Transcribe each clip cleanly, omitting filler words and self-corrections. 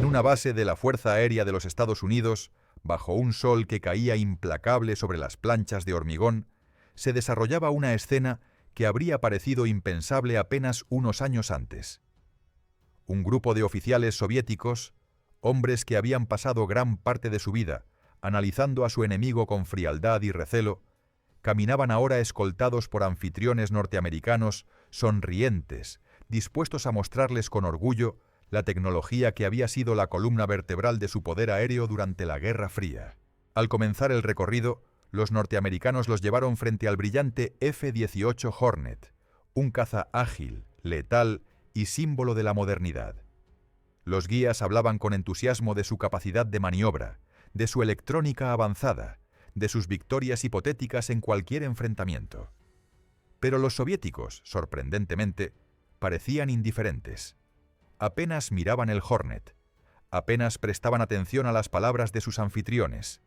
una base de la Fuerza Aérea de los Estados Unidos, bajo un sol que caía implacable sobre las planchas de hormigón, se desarrollaba una escena que habría parecido impensable apenas unos años antes. Un grupo de oficiales soviéticos, hombres que habían pasado gran parte de su vida analizando a su enemigo con frialdad y recelo, caminaban ahora escoltados por anfitriones norteamericanos sonrientes, dispuestos a mostrarles con orgullo la tecnología que había sido la columna vertebral de su poder aéreo durante la Guerra Fría. Al comenzar el recorrido, los norteamericanos los llevaron frente al brillante F-18 Hornet, un caza ágil, letal y símbolo de la modernidad. Los guías hablaban con entusiasmo de su capacidad de maniobra, de su electrónica avanzada, de sus victorias hipotéticas en cualquier enfrentamiento. Pero los soviéticos, sorprendentemente, parecían indiferentes. Apenas miraban el Hornet, apenas prestaban atención a las palabras de sus anfitriones.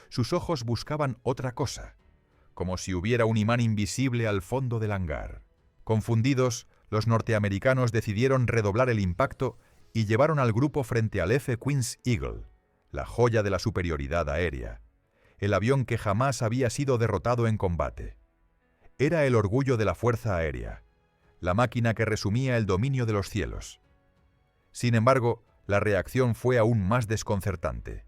Sus ojos buscaban otra cosa, como si hubiera un imán invisible al fondo del hangar. Confundidos, los norteamericanos decidieron redoblar el impacto y llevaron al grupo frente al F-Queen's Eagle, la joya de la superioridad aérea, el avión que jamás había sido derrotado en combate. Era el orgullo de la Fuerza Aérea, la máquina que resumía el dominio de los cielos. Sin embargo, la reacción fue aún más desconcertante.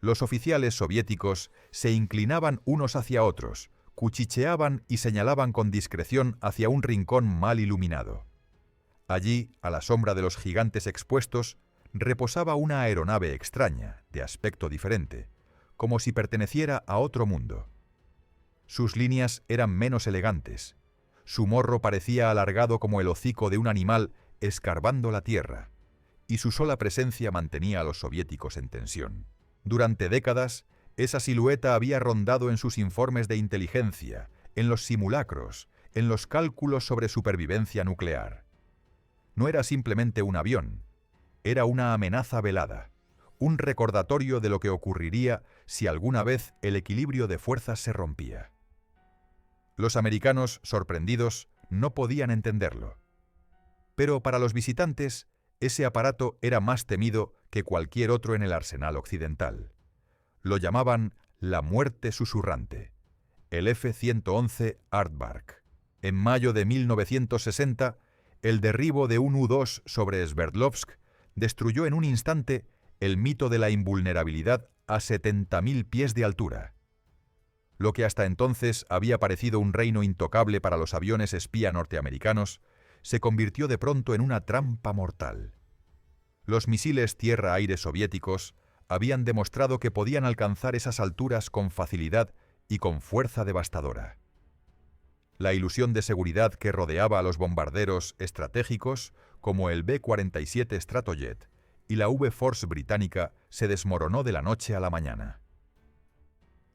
Los oficiales soviéticos se inclinaban unos hacia otros, cuchicheaban y señalaban con discreción hacia un rincón mal iluminado. Allí, a la sombra de los gigantes expuestos, reposaba una aeronave extraña, de aspecto diferente, como si perteneciera a otro mundo. Sus líneas eran menos elegantes. Su morro parecía alargado como el hocico de un animal escarbando la tierra, y su sola presencia mantenía a los soviéticos en tensión. Durante décadas, esa silueta había rondado en sus informes de inteligencia, en los simulacros, en los cálculos sobre supervivencia nuclear. No era simplemente un avión, era una amenaza velada, un recordatorio de lo que ocurriría si alguna vez el equilibrio de fuerzas se rompía. Los americanos, sorprendidos, no podían entenderlo. Pero para los visitantes, ese aparato era más temido que cualquier otro en el arsenal occidental. Lo llamaban la muerte susurrante, el F-111 Aardvark. En mayo de 1960, el derribo de un U-2 sobre Sverdlovsk destruyó en un instante el mito de la invulnerabilidad a 70.000 pies de altura. Lo que hasta entonces había parecido un reino intocable para los aviones espía norteamericanos, se convirtió de pronto en una trampa mortal. Los misiles tierra-aire soviéticos habían demostrado que podían alcanzar esas alturas con facilidad y con fuerza devastadora. La ilusión de seguridad que rodeaba a los bombarderos estratégicos, como el B-47 Stratojet y la V-Force británica, se desmoronó de la noche a la mañana.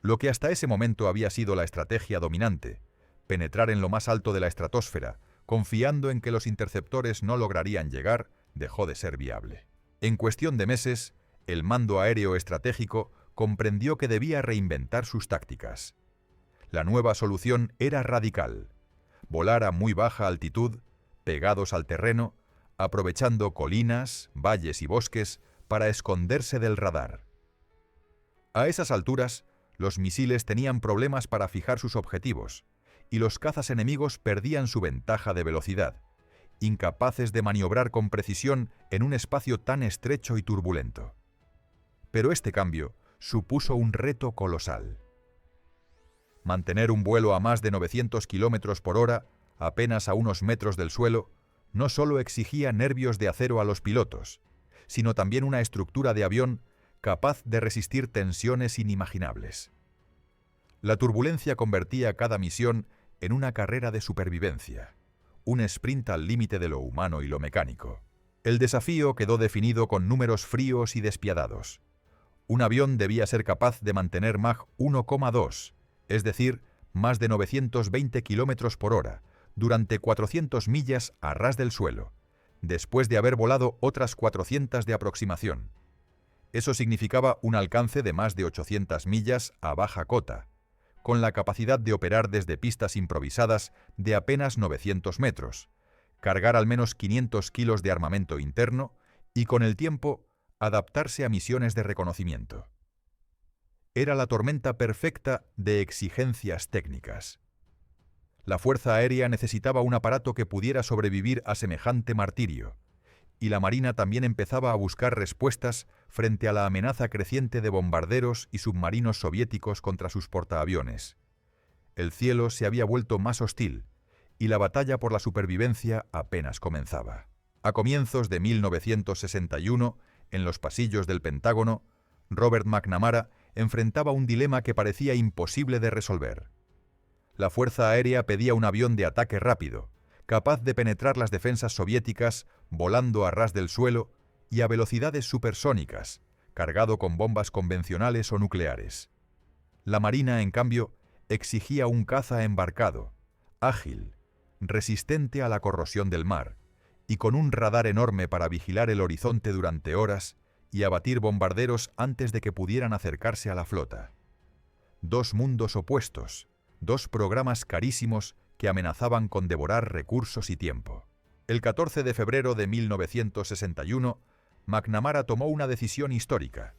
Lo que hasta ese momento había sido la estrategia dominante, penetrar en lo más alto de la estratosfera, confiando en que los interceptores no lograrían llegar, dejó de ser viable. En cuestión de meses, el mando aéreo estratégico comprendió que debía reinventar sus tácticas. La nueva solución era radical: volar a muy baja altitud, pegados al terreno, aprovechando colinas, valles y bosques para esconderse del radar. A esas alturas, los misiles tenían problemas para fijar sus objetivos, y los cazas enemigos perdían su ventaja de velocidad, incapaces de maniobrar con precisión en un espacio tan estrecho y turbulento. Pero este cambio supuso un reto colosal. Mantener un vuelo a más de 900 km por hora, apenas a unos metros del suelo, no solo exigía nervios de acero a los pilotos, sino también una estructura de avión capaz de resistir tensiones inimaginables. La turbulencia convertía cada misión en una carrera de supervivencia, un sprint al límite de lo humano y lo mecánico. El desafío quedó definido con números fríos y despiadados. Un avión debía ser capaz de mantener Mach 1,2, es decir, más de 920 km por hora, durante 400 millas a ras del suelo, después de haber volado otras 400 de aproximación. Eso significaba un alcance de más de 800 millas a baja cota, con la capacidad de operar desde pistas improvisadas de apenas 900 metros, cargar al menos 500 kilos de armamento interno y, con el tiempo, adaptarse a misiones de reconocimiento. Era la tormenta perfecta de exigencias técnicas. La Fuerza Aérea necesitaba un aparato que pudiera sobrevivir a semejante martirio, y la Marina también empezaba a buscar respuestas frente a la amenaza creciente de bombarderos y submarinos soviéticos contra sus portaaviones. El cielo se había vuelto más hostil, y la batalla por la supervivencia apenas comenzaba. A comienzos de 1961, en los pasillos del Pentágono, Robert McNamara enfrentaba un dilema que parecía imposible de resolver. La Fuerza Aérea pedía un avión de ataque rápido, capaz de penetrar las defensas soviéticas volando a ras del suelo y a velocidades supersónicas, cargado con bombas convencionales o nucleares. La Marina, en cambio, exigía un caza embarcado, ágil, resistente a la corrosión del mar, y con un radar enorme para vigilar el horizonte durante horas y abatir bombarderos antes de que pudieran acercarse a la flota. Dos mundos opuestos, dos programas carísimos que amenazaban con devorar recursos y tiempo. El 14 de febrero de 1961, McNamara tomó una decisión histórica: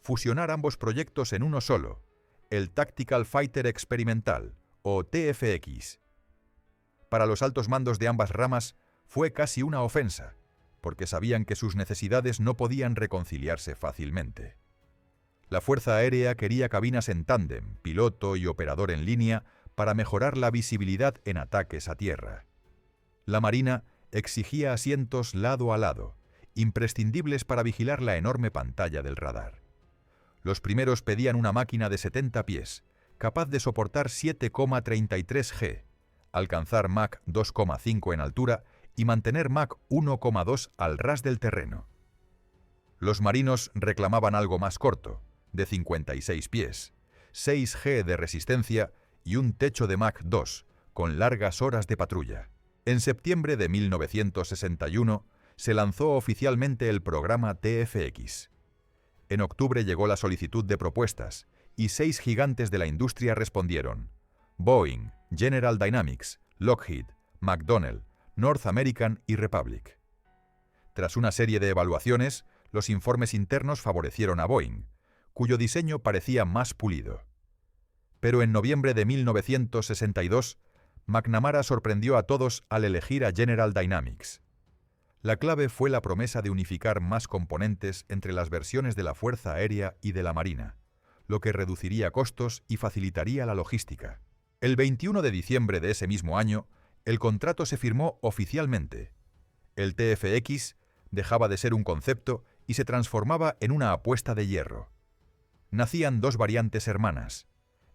fusionar ambos proyectos en uno solo, el Tactical Fighter Experimental, o TFX. Para los altos mandos de ambas ramas fue casi una ofensa, porque sabían que sus necesidades no podían reconciliarse fácilmente. La Fuerza Aérea quería cabinas en tándem, piloto y operador en línea, para mejorar la visibilidad en ataques a tierra. La Marina exigía asientos lado a lado, imprescindibles para vigilar la enorme pantalla del radar. Los primeros pedían una máquina de 70 pies, capaz de soportar 7,33 G, alcanzar Mach 2,5 en altura y mantener Mach 1,2 al ras del terreno. Los marinos reclamaban algo más corto, de 56 pies, 6 G de resistencia y un techo de Mach 2, con largas horas de patrulla. En septiembre de 1961 se lanzó oficialmente el programa TFX. En octubre llegó la solicitud de propuestas y 6 gigantes de la industria respondieron: Boeing, General Dynamics, Lockheed, McDonnell, North American y Republic. Tras una serie de evaluaciones, los informes internos favorecieron a Boeing, cuyo diseño parecía más pulido. Pero en noviembre de 1962, McNamara sorprendió a todos al elegir a General Dynamics. La clave fue la promesa de unificar más componentes entre las versiones de la Fuerza Aérea y de la Marina, lo que reduciría costos y facilitaría la logística. El 21 de diciembre de ese mismo año, el contrato se firmó oficialmente. El TFX dejaba de ser un concepto y se transformaba en una apuesta de hierro. Nacían dos variantes hermanas,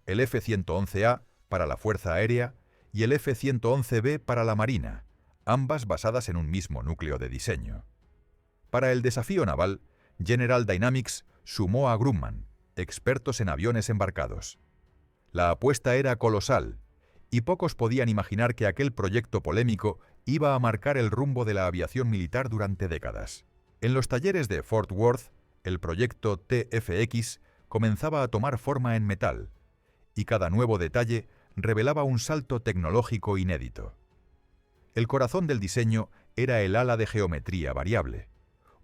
el F-111A para la Fuerza Aérea y el F-111B para la Marina, ambas basadas en un mismo núcleo de diseño. Para el desafío naval, General Dynamics sumó a Grumman, expertos en aviones embarcados. La apuesta era colosal, y pocos podían imaginar que aquel proyecto polémico iba a marcar el rumbo de la aviación militar durante décadas. En los talleres de Fort Worth, el proyecto TFX comenzaba a tomar forma en metal, y cada nuevo detalle revelaba un salto tecnológico inédito. El corazón del diseño era el ala de geometría variable,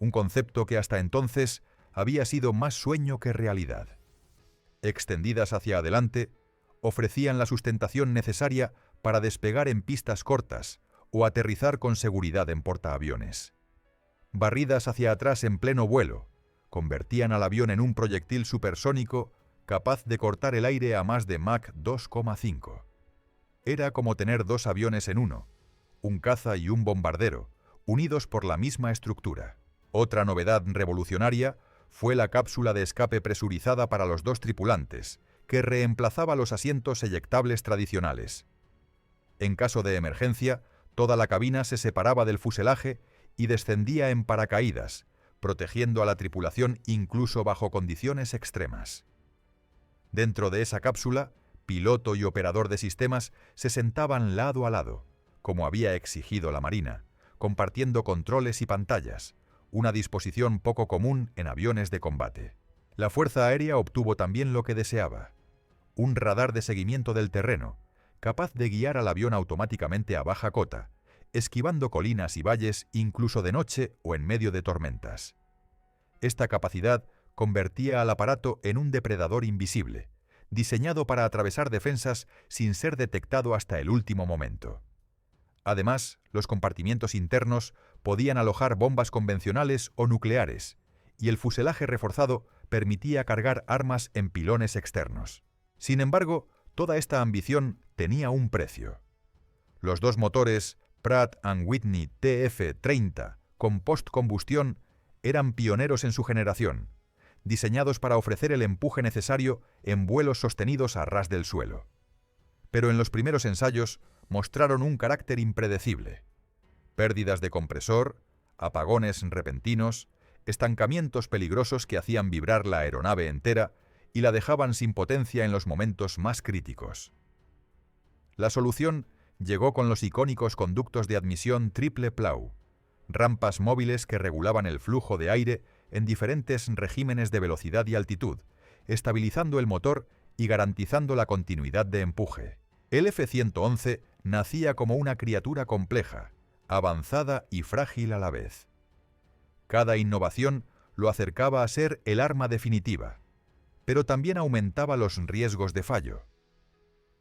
un concepto que hasta entonces había sido más sueño que realidad. Extendidas hacia adelante, ofrecían la sustentación necesaria para despegar en pistas cortas o aterrizar con seguridad en portaaviones. Barridas hacia atrás en pleno vuelo, convertían al avión en un proyectil supersónico capaz de cortar el aire a más de Mach 2,5. Era como tener dos aviones en uno, un caza y un bombardero, unidos por la misma estructura. Otra novedad revolucionaria fue la cápsula de escape presurizada para los dos tripulantes, que reemplazaba los asientos eyectables tradicionales. En caso de emergencia, toda la cabina se separaba del fuselaje y descendía en paracaídas, protegiendo a la tripulación incluso bajo condiciones extremas. Dentro de esa cápsula, piloto y operador de sistemas se sentaban lado a lado, como había exigido la Marina, compartiendo controles y pantallas, una disposición poco común en aviones de combate. La Fuerza Aérea obtuvo también lo que deseaba: un radar de seguimiento del terreno, capaz de guiar al avión automáticamente a baja cota, esquivando colinas y valles incluso de noche o en medio de tormentas. Esta capacidad convertía al aparato en un depredador invisible, diseñado para atravesar defensas sin ser detectado hasta el último momento. Además, los compartimientos internos podían alojar bombas convencionales o nucleares, y el fuselaje reforzado permitía cargar armas en pilones externos. Sin embargo, toda esta ambición tenía un precio. Los dos motores Pratt & Whitney TF-30 con postcombustión eran pioneros en su generación, diseñados para ofrecer el empuje necesario en vuelos sostenidos a ras del suelo. Pero en los primeros ensayos mostraron un carácter impredecible. Pérdidas de compresor, apagones repentinos, estancamientos peligrosos que hacían vibrar la aeronave entera y la dejaban sin potencia en los momentos más críticos. La solución llegó con los icónicos conductos de admisión triple Plough, rampas móviles que regulaban el flujo de aire en diferentes regímenes de velocidad y altitud, estabilizando el motor y garantizando la continuidad de empuje. El F-111 nacía como una criatura compleja, avanzada y frágil a la vez. Cada innovación lo acercaba a ser el arma definitiva, pero también aumentaba los riesgos de fallo.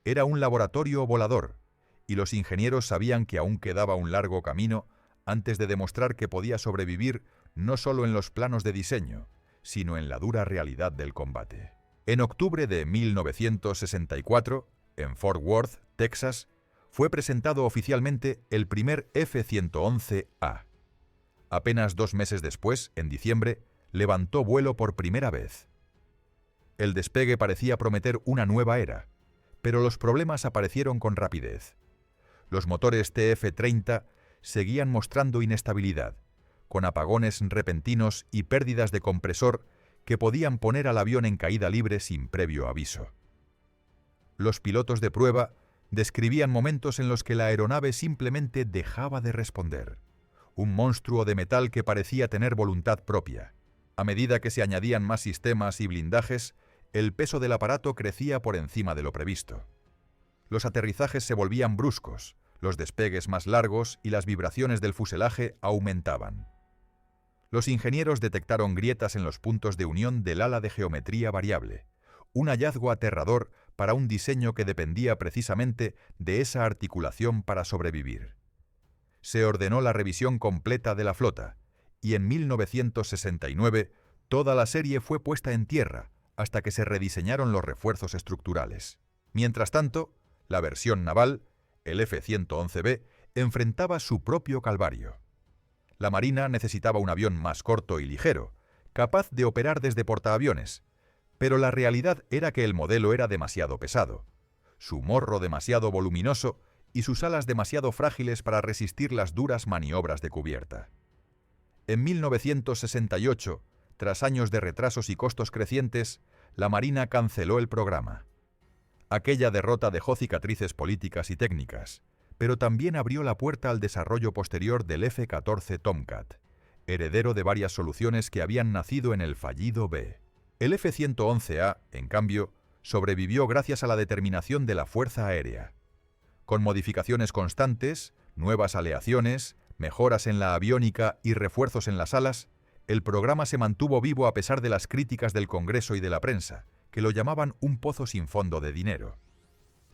Era un laboratorio volador, y los ingenieros sabían que aún quedaba un largo camino antes de demostrar que podía sobrevivir no solo en los planos de diseño, sino en la dura realidad del combate. En octubre de 1964, en Fort Worth, Texas, fue presentado oficialmente el primer F-111A. Apenas 2 meses después, en diciembre, levantó vuelo por primera vez. El despegue parecía prometer una nueva era, pero los problemas aparecieron con rapidez. Los motores TF-30 seguían mostrando inestabilidad, con apagones repentinos y pérdidas de compresor que podían poner al avión en caída libre sin previo aviso. Los pilotos de prueba describían momentos en los que la aeronave simplemente dejaba de responder. Un monstruo de metal que parecía tener voluntad propia. A medida que se añadían más sistemas y blindajes, el peso del aparato crecía por encima de lo previsto. Los aterrizajes se volvían bruscos, los despegues más largos y las vibraciones del fuselaje aumentaban. Los ingenieros detectaron grietas en los puntos de unión del ala de geometría variable, un hallazgo aterrador para un diseño que dependía precisamente de esa articulación para sobrevivir. Se ordenó la revisión completa de la flota, y en 1969 toda la serie fue puesta en tierra hasta que se rediseñaron los refuerzos estructurales. Mientras tanto, la versión naval, el F-111B, enfrentaba su propio calvario. La Marina necesitaba un avión más corto y ligero, capaz de operar desde portaaviones, pero la realidad era que el modelo era demasiado pesado, su morro demasiado voluminoso y sus alas demasiado frágiles para resistir las duras maniobras de cubierta. En 1968, tras años de retrasos y costos crecientes, la Marina canceló el programa. Aquella derrota dejó cicatrices políticas y técnicas, pero también abrió la puerta al desarrollo posterior del F-14 Tomcat, heredero de varias soluciones que habían nacido en el fallido B. El F-111A, en cambio, sobrevivió gracias a la determinación de la Fuerza Aérea. Con modificaciones constantes, nuevas aleaciones, mejoras en la aviónica y refuerzos en las alas, el programa se mantuvo vivo a pesar de las críticas del Congreso y de la prensa, que lo llamaban un pozo sin fondo de dinero.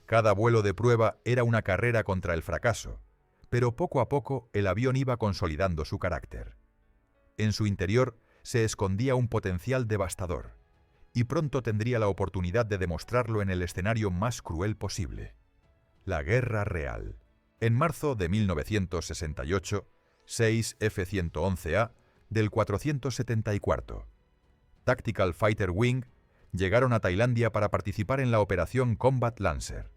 Cada vuelo de prueba era una carrera contra el fracaso, pero poco a poco el avión iba consolidando su carácter. En su interior se escondía un potencial devastador, y pronto tendría la oportunidad de demostrarlo en el escenario más cruel posible: la guerra real. En marzo de 1968, 6 F-111A del 474 Tactical Fighter Wing llegaron a Tailandia para participar en la operación Combat Lancer.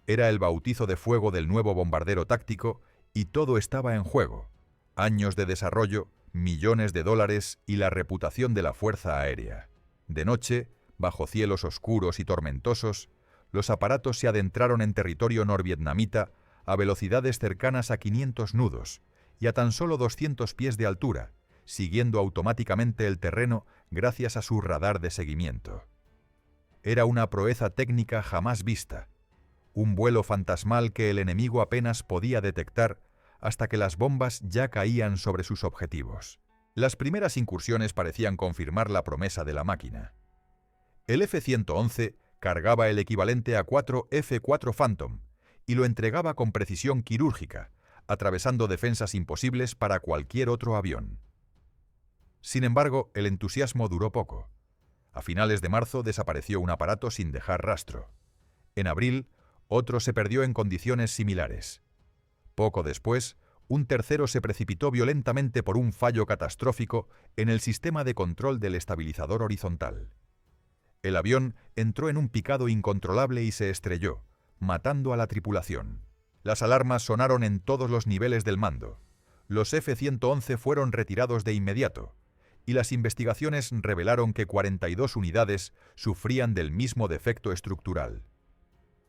Era el bautizo de fuego del nuevo bombardero táctico y todo estaba en juego: años de desarrollo, millones de dólares y la reputación de la Fuerza Aérea. De noche, bajo cielos oscuros y tormentosos, los aparatos se adentraron en territorio norvietnamita a velocidades cercanas a 500 nudos y a tan solo 200 pies de altura, siguiendo automáticamente el terreno gracias a su radar de seguimiento. Era una proeza técnica jamás vista, un vuelo fantasmal que el enemigo apenas podía detectar hasta que las bombas ya caían sobre sus objetivos. Las primeras incursiones parecían confirmar la promesa de la máquina. El F-111 cargaba el equivalente a 4 F-4 Phantom y lo entregaba con precisión quirúrgica, atravesando defensas imposibles para cualquier otro avión. Sin embargo, el entusiasmo duró poco. A finales de marzo desapareció un aparato sin dejar rastro. En abril, otro se perdió en condiciones similares. Poco después, un tercero se precipitó violentamente por un fallo catastrófico en el sistema de control del estabilizador horizontal. El avión entró en un picado incontrolable y se estrelló, matando a la tripulación. Las alarmas sonaron en todos los niveles del mando. Los F-111 fueron retirados de inmediato, y las investigaciones revelaron que 42 unidades sufrían del mismo defecto estructural.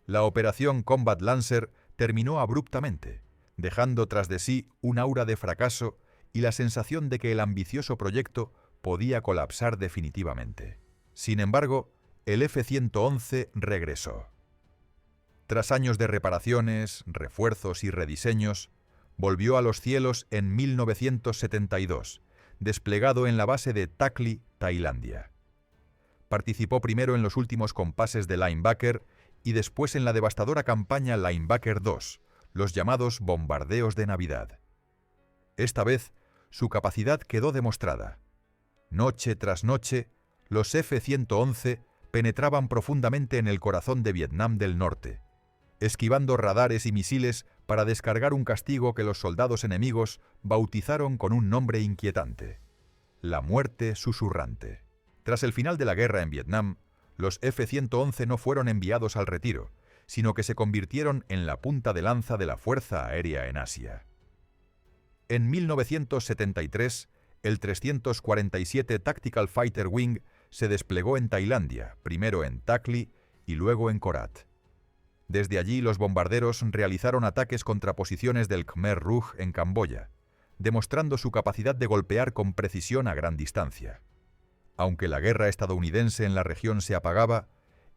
La operación Combat Lancer terminó abruptamente, dejando tras de sí un aura de fracaso y la sensación de que el ambicioso proyecto podía colapsar definitivamente. Sin embargo, el F-111 regresó. Tras años de reparaciones, refuerzos y rediseños, volvió a los cielos en 1972, desplegado en la base de Takli, Tailandia. Participó primero en los últimos compases de Linebacker y después en la devastadora campaña Linebacker 2, los llamados bombardeos de Navidad. Esta vez, su capacidad quedó demostrada. Noche tras noche, los F-111 penetraban profundamente en el corazón de Vietnam del Norte, esquivando radares y misiles para descargar un castigo que los soldados enemigos bautizaron con un nombre inquietante: la muerte susurrante. Tras el final de la guerra en Vietnam, los F-111 no fueron enviados al retiro, sino que se convirtieron en la punta de lanza de la Fuerza Aérea en Asia. En 1973, el 347 Tactical Fighter Wing se desplegó en Tailandia, primero en Takli y luego en Korat. Desde allí los bombarderos realizaron ataques contra posiciones del Khmer Rouge en Camboya, demostrando su capacidad de golpear con precisión a gran distancia. Aunque la guerra estadounidense en la región se apagaba,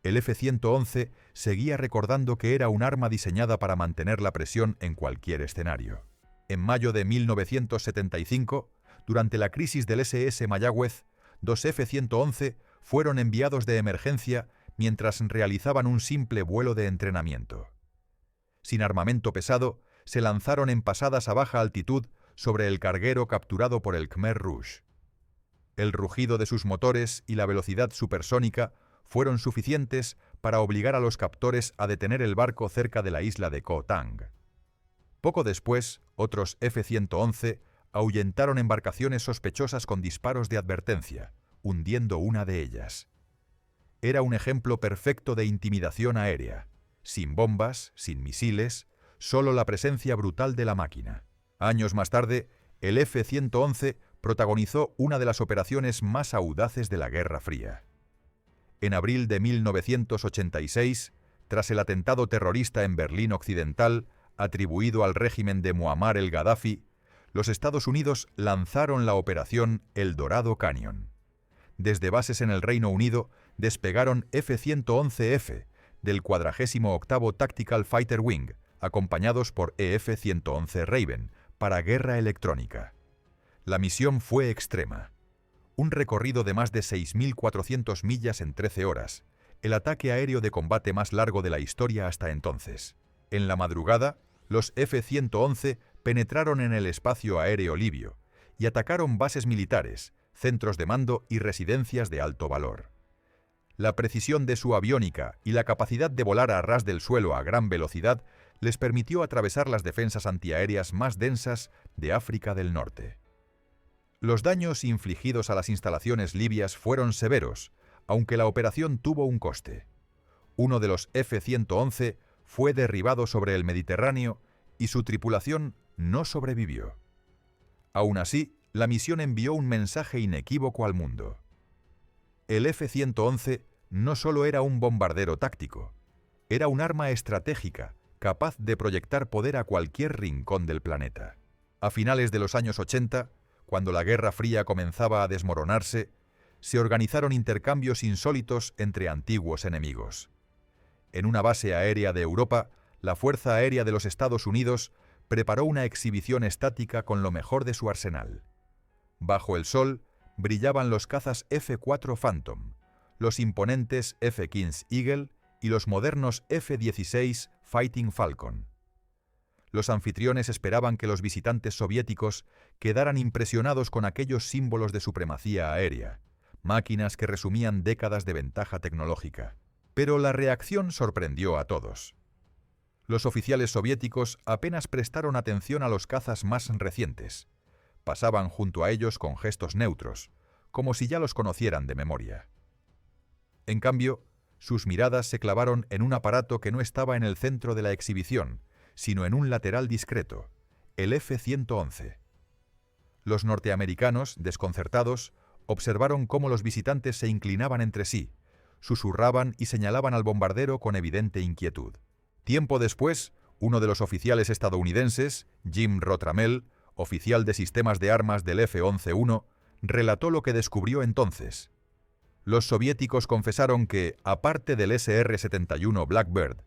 el F-111 seguía recordando que era un arma diseñada para mantener la presión en cualquier escenario. En mayo de 1975, durante la crisis del SS Mayagüez, 2 F-111 fueron enviados de emergencia mientras realizaban un simple vuelo de entrenamiento. Sin armamento pesado, se lanzaron en pasadas a baja altitud sobre el carguero capturado por el Khmer Rouge. El rugido de sus motores y la velocidad supersónica fueron suficientes para obligar a los captores a detener el barco cerca de la isla de Koh Tang. Poco después, otros F-111 ahuyentaron embarcaciones sospechosas con disparos de advertencia, hundiendo una de ellas. Era un ejemplo perfecto de intimidación aérea, sin bombas, sin misiles, solo la presencia brutal de la máquina. Años más tarde, el F-111 protagonizó una de las operaciones más audaces de la Guerra Fría. En abril de 1986, tras el atentado terrorista en Berlín Occidental, atribuido al régimen de Muammar el-Gaddafi, los Estados Unidos lanzaron la operación El Dorado Canyon. Desde bases en el Reino Unido despegaron F-111F del 48º Tactical Fighter Wing, acompañados por EF-111 Raven, para guerra electrónica. La misión fue extrema. Un recorrido de más de 6.400 millas en 13 horas, el ataque aéreo de combate más largo de la historia hasta entonces. En la madrugada, los F-111 penetraron en el espacio aéreo libio y atacaron bases militares, centros de mando y residencias de alto valor. La precisión de su aviónica y la capacidad de volar a ras del suelo a gran velocidad les permitió atravesar las defensas antiaéreas más densas de África del Norte. Los daños infligidos a las instalaciones libias fueron severos, aunque la operación tuvo un coste. Uno de los F-111 fue derribado sobre el Mediterráneo y su tripulación no sobrevivió. Aún así, la misión envió un mensaje inequívoco al mundo. El F-111 no solo era un bombardero táctico, era un arma estratégica capaz de proyectar poder a cualquier rincón del planeta. A finales de los años 80, cuando la Guerra Fría comenzaba a desmoronarse, se organizaron intercambios insólitos entre antiguos enemigos. En una base aérea de Europa, la Fuerza Aérea de los Estados Unidos preparó una exhibición estática con lo mejor de su arsenal. Bajo el sol brillaban los cazas F-4 Phantom, los imponentes F-15 Eagle y los modernos F-16 Fighting Falcon. Los anfitriones esperaban que los visitantes soviéticos quedaran impresionados con aquellos símbolos de supremacía aérea, máquinas que resumían décadas de ventaja tecnológica. Pero la reacción sorprendió a todos. Los oficiales soviéticos apenas prestaron atención a los cazas más recientes. Pasaban junto a ellos con gestos neutros, como si ya los conocieran de memoria. En cambio, sus miradas se clavaron en un aparato que no estaba en el centro de la exhibición, sino en un lateral discreto, el F-111. Los norteamericanos, desconcertados, observaron cómo los visitantes se inclinaban entre sí, susurraban y señalaban al bombardero con evidente inquietud. Tiempo después, uno de los oficiales estadounidenses, Jim Rotramel, oficial de sistemas de armas del F-11-1, relató lo que descubrió entonces. Los soviéticos confesaron que, aparte del SR-71 Blackbird,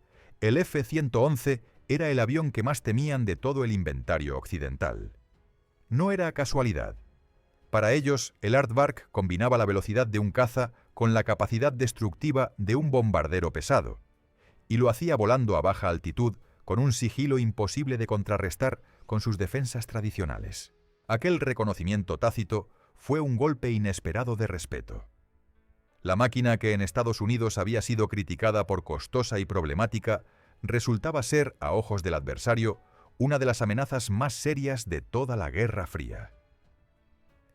el F-111 era el avión que más temían de todo el inventario occidental. No era casualidad. Para ellos, el Aardvark combinaba la velocidad de un caza con la capacidad destructiva de un bombardero pesado, y lo hacía volando a baja altitud con un sigilo imposible de contrarrestar con sus defensas tradicionales. Aquel reconocimiento tácito fue un golpe inesperado de respeto. La máquina que en Estados Unidos había sido criticada por costosa y problemática resultaba ser, a ojos del adversario, una de las amenazas más serias de toda la Guerra Fría.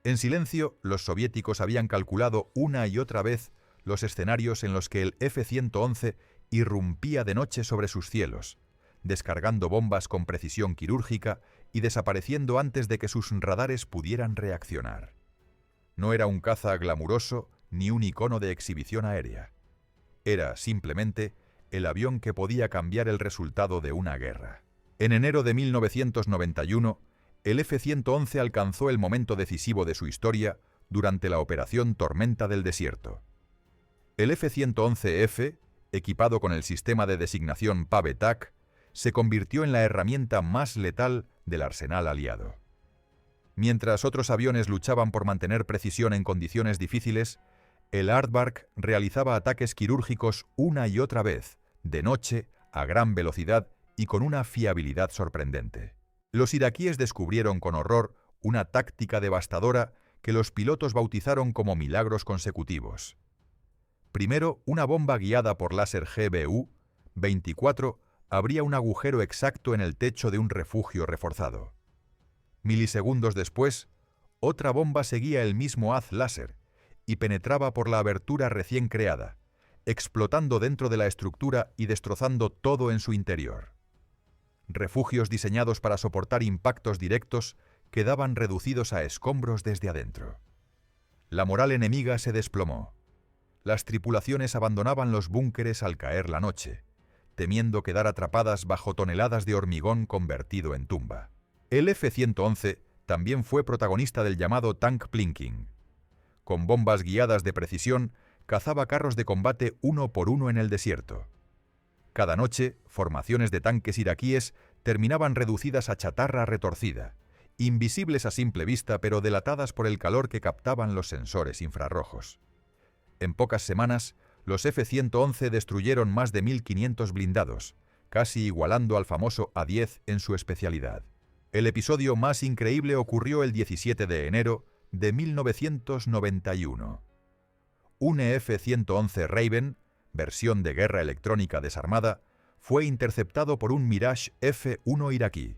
En silencio, los soviéticos habían calculado una y otra vez los escenarios en los que el F-111 irrumpía de noche sobre sus cielos, descargando bombas con precisión quirúrgica y desapareciendo antes de que sus radares pudieran reaccionar. No era un caza glamuroso ni un icono de exhibición aérea. Era, simplemente, el avión que podía cambiar el resultado de una guerra. En enero de 1991, el F-111 alcanzó el momento decisivo de su historia durante la Operación Tormenta del Desierto. El F-111F, equipado con el sistema de designación PAV-TAC, se convirtió en la herramienta más letal del arsenal aliado. Mientras otros aviones luchaban por mantener precisión en condiciones difíciles, el Aardvark realizaba ataques quirúrgicos una y otra vez, de noche, a gran velocidad y con una fiabilidad sorprendente. Los iraquíes descubrieron con horror una táctica devastadora que los pilotos bautizaron como milagros consecutivos. Primero, una bomba guiada por láser GBU-24 abría un agujero exacto en el techo de un refugio reforzado. Milisegundos después, otra bomba seguía el mismo haz láser y penetraba por la abertura recién creada, explotando dentro de la estructura y destrozando todo en su interior. Refugios diseñados para soportar impactos directos quedaban reducidos a escombros desde adentro. La moral enemiga se desplomó. Las tripulaciones abandonaban los búnkeres al caer la noche, temiendo quedar atrapadas bajo toneladas de hormigón convertido en tumba. El F-111 también fue protagonista del llamado Tank Plinking. Con bombas guiadas de precisión, cazaba carros de combate uno por uno en el desierto. Cada noche, formaciones de tanques iraquíes terminaban reducidas a chatarra retorcida, invisibles a simple vista pero delatadas por el calor que captaban los sensores infrarrojos. En pocas semanas, los F-111 destruyeron más de 1.500 blindados, casi igualando al famoso A-10 en su especialidad. El episodio más increíble ocurrió el 17 de enero de 1991. Un F-111 Raven, versión de guerra electrónica desarmada, fue interceptado por un Mirage F-1 iraquí.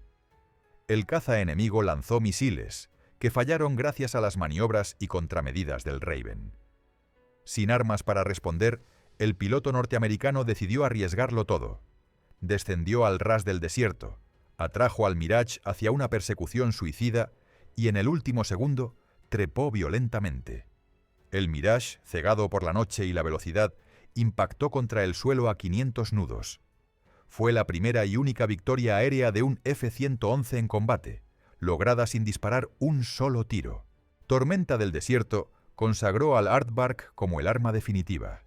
El caza enemigo lanzó misiles, que fallaron gracias a las maniobras y contramedidas del Raven. Sin armas para responder, el piloto norteamericano decidió arriesgarlo todo. Descendió al ras del desierto, atrajo al Mirage hacia una persecución suicida y en el último segundo trepó violentamente. El Mirage, cegado por la noche y la velocidad, impactó contra el suelo a 500 nudos. Fue la primera y única victoria aérea de un F-111 en combate, lograda sin disparar un solo tiro. Tormenta del Desierto consagró al Aardvark como el arma definitiva.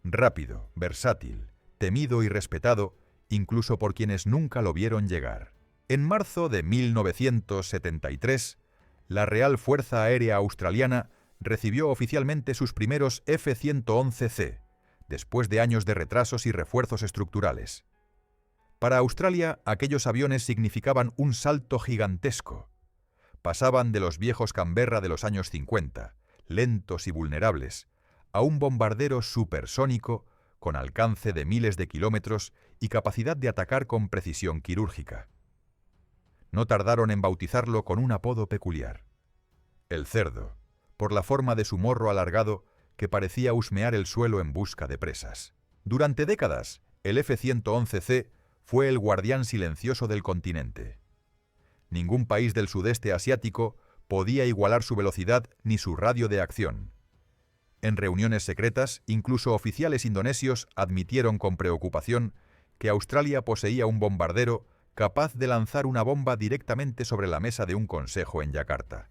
Rápido, versátil, temido y respetado, incluso por quienes nunca lo vieron llegar. En marzo de 1973, la Real Fuerza Aérea Australiana recibió oficialmente sus primeros F-111C, después de años de retrasos y refuerzos estructurales. Para Australia, aquellos aviones significaban un salto gigantesco. Pasaban de los viejos Canberra de los años 50, lentos y vulnerables, a un bombardero supersónico con alcance de miles de kilómetros y capacidad de atacar con precisión quirúrgica. No tardaron en bautizarlo con un apodo peculiar: el cerdo, por la forma de su morro alargado que parecía husmear el suelo en busca de presas. Durante décadas, el F-111C fue el guardián silencioso del continente. Ningún país del sudeste asiático podía igualar su velocidad ni su radio de acción. En reuniones secretas, incluso oficiales indonesios admitieron con preocupación que Australia poseía un bombardero capaz de lanzar una bomba directamente sobre la mesa de un consejo en Yakarta.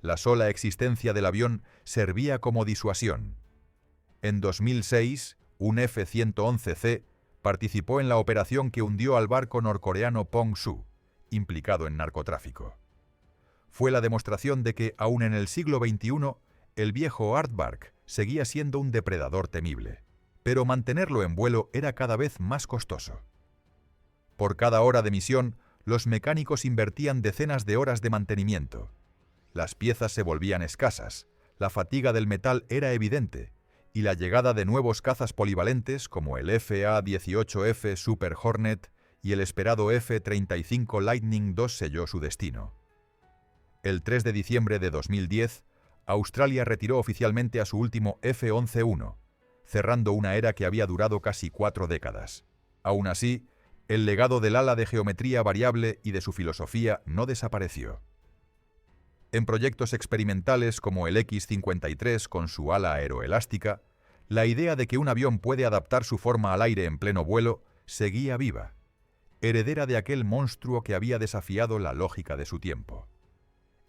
La sola existencia del avión servía como disuasión. En 2006, un F-111C participó en la operación que hundió al barco norcoreano Pongsu, implicado en narcotráfico. Fue la demostración de que, aún en el siglo XXI, el viejo Aardvark seguía siendo un depredador temible, pero mantenerlo en vuelo era cada vez más costoso. Por cada hora de misión, los mecánicos invertían decenas de horas de mantenimiento. Las piezas se volvían escasas, la fatiga del metal era evidente, y la llegada de nuevos cazas polivalentes como el FA-18F Super Hornet y el esperado F-35 Lightning II selló su destino. El 3 de diciembre de 2010, Australia retiró oficialmente a su último F-11-1, cerrando una era que había durado casi 4 décadas. Aún así, el legado del ala de geometría variable y de su filosofía no desapareció. En proyectos experimentales como el X-53 con su ala aeroelástica, la idea de que un avión puede adaptar su forma al aire en pleno vuelo seguía viva, heredera de aquel monstruo que había desafiado la lógica de su tiempo.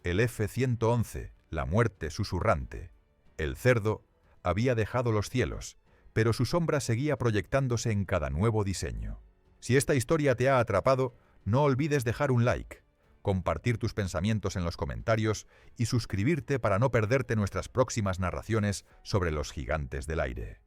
El F-111, la muerte susurrante, el cerdo, había dejado los cielos, pero su sombra seguía proyectándose en cada nuevo diseño. Si esta historia te ha atrapado, no olvides dejar un like, compartir tus pensamientos en los comentarios y suscribirte para no perderte nuestras próximas narraciones sobre los gigantes del aire.